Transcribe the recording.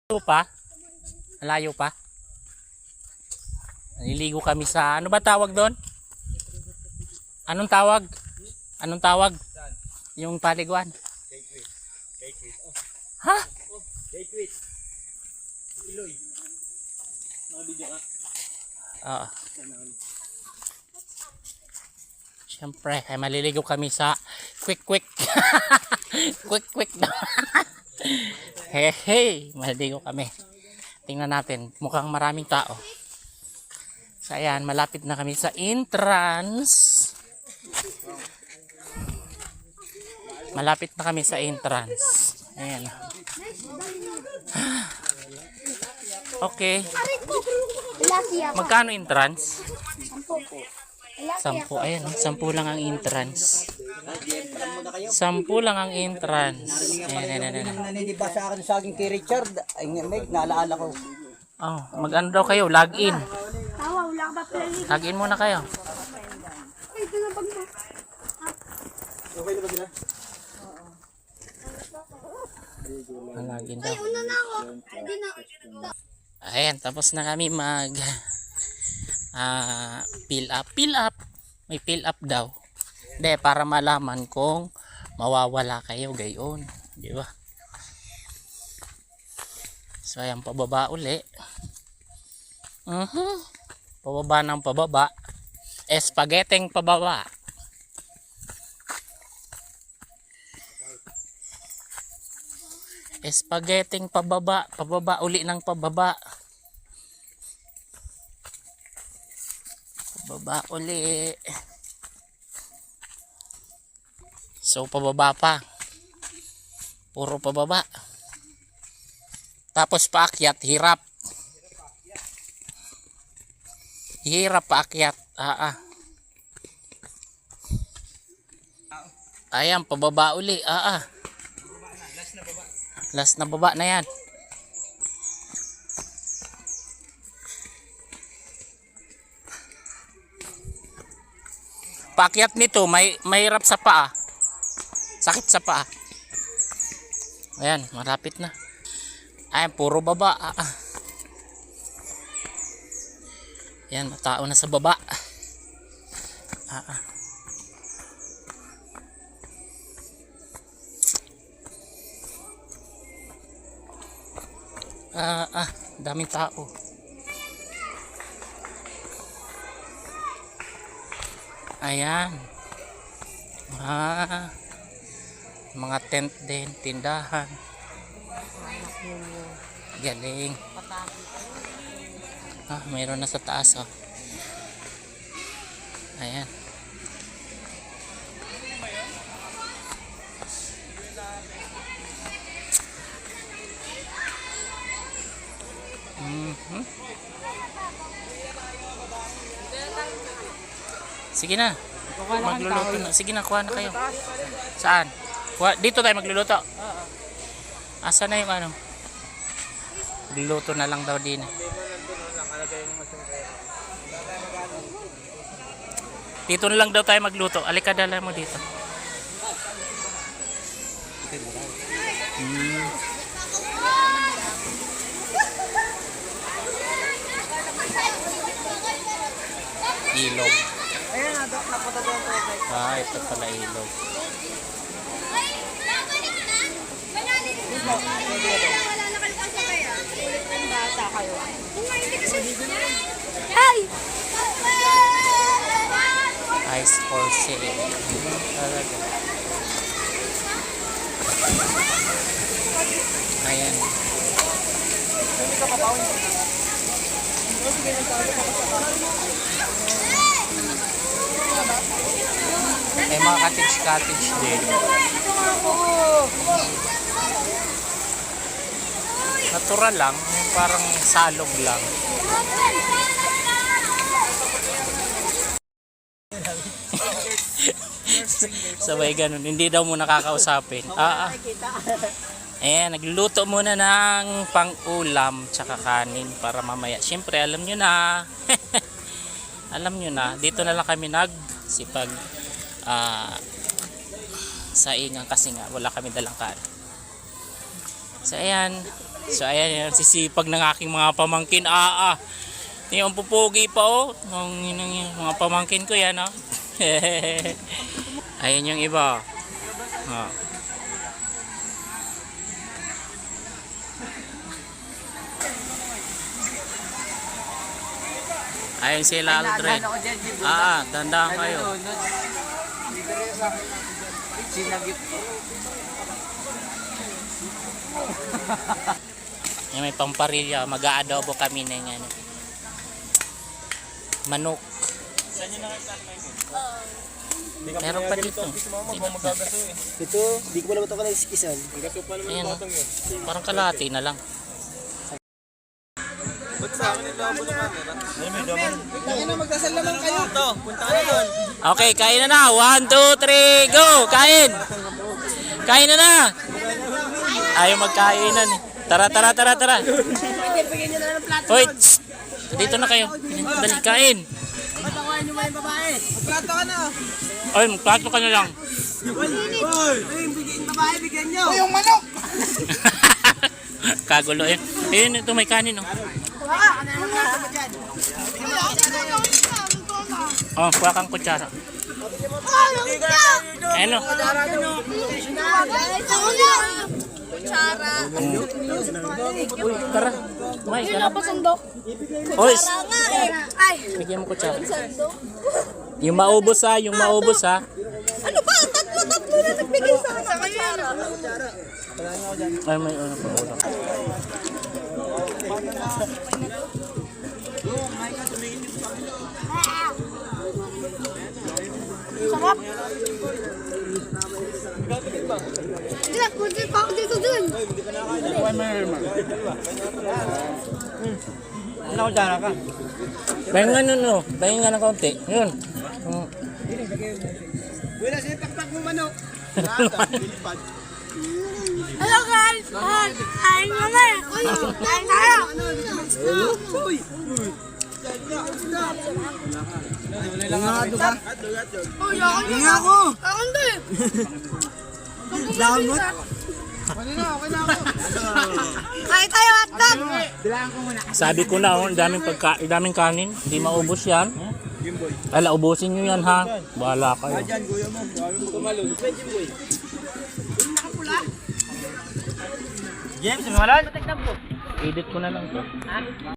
Malayo pa? Malayo pa? Naliligo kami sa, ano ba tawag doon? Anong tawag? Anong tawag? Yung paliguan. Ha? Oo. Siyempre, ay maliligo kami sa quick. quick daw. Hey, maliligo kami. Tingnan natin, mukhang maraming tao. So ayan, malapit na kami sa entrance. Malapit na kami sa entrance. Ayan. Okay. Magkano entrance? 10. Ayan, 10 lang ang entrance. 10 lang ang entrance. Ayan. Naniniba sa akin sa akin kay Richard. Ay, may naalala ko. Oh, mag-ano daw kayo? Log in. Log in muna kayo. Okay na ba sila? Log in daw. Ayan, tapos na kami mag fill up. May fill up daw. Hindi, para malaman kung mawawala kayo gayon. Di ba? So, ayan, pababa uli. Pababa ng pababa. Spaghetting pababa. Spaghetting pababa. Pababa uli ng pababa. Pababa uli. So, pababa pa. Puro pababa. Tapos paakyat, hirap. Hirap paakyat. Ayan, pababa uli. Last na baba na yan. Paakyat nito, may hirap sa paa. Sakit sa paa. Ayan, malapit na. Ayan, puro baba. Ayan, matao na sa baba. Daming tao. Ayan. Mga tent din, tindahan. Galing. Mayroon na sa taas, oh. Ayan. Sige na. Magluluto na. Sige na, kuha na kayo. Saan? Dito tayo magluluto. Asa na yung ano? Magluluto na lang daw din. Dito na lang daw tayo magluto. Alika, dala mo dito. Ilog. Ayan na, napunta doon po. Ito pala ilog. Ay! Ice for sale. Talaga. Ayan. May mga cottage din. Natural lang, yung parang salog lang. Sabay ganun, hindi daw mo nakakausapin. Ayan, nagluluto muna ng pang-ulam tsaka kanin para mamaya. Siyempre, alam nyo na. Alam nyo na, dito na lang kami nagsipag saingan kasi nga wala kami dalang kanin. So ayan, So ayan, yung sisipag ng aking mga pamangkin. Yung pupugi pa oh. Yung mga pamangkin ko yan oh. Ayan yung iba. Oh. Ayun sila Aldred. Dandahan kayo. Sinagip. Yung may pamparilya, mag-aadobo kami ng ano. Manok. Meron pa dito. Ito, di ko pala ito ka na-iskisan. Ayan, oh. Parang kalahati na lang. Magdasal naman kayo. Punta ka na doon. Okay, kain na na. 1, 2, 3, go! Kain! Kain na na! Ayaw magkainan eh. Tara. Bigyan niyo na ng plato. Hoy! tss! Dito na kayo. Dali, kain. Patakuhan niyo ba yung babae? Plato ka na. Ay, magplato ka na lang. Yung babae, bigyan nyo. Yung manok. Kagulo eh. Ayun, ito may kanin oh. Oh, kuha kang kutsara. Ayun oh. Kutsara. Tara. May Yun ka na pa sandok. Oy, Ay. bigyan mo kutsara. Sandok. Yung maubos ha, Ano ba? Tatlo na nagbigay sa akin. Sa kutsara. Ay, may ano pa ulam. Sarap. Hindi na, kunti pa ako dito dun. Ano ko dyan ka? Pahinga nun no, pahinga ng kaunti. Yun. Wala siya pakpak mo manok. Hello guys! Kain kami! Kain tayo! Uy! Ingado ka? Uy, ako na! Inga ako! Ako na eh! Damot? Kain tayo hotdog! Sabi ko na oh, ang daming kanin, hindi maubos yan. Ala, ubusin nyo yan ha. Bahala kayo. James, malan? Edit ko na lang to.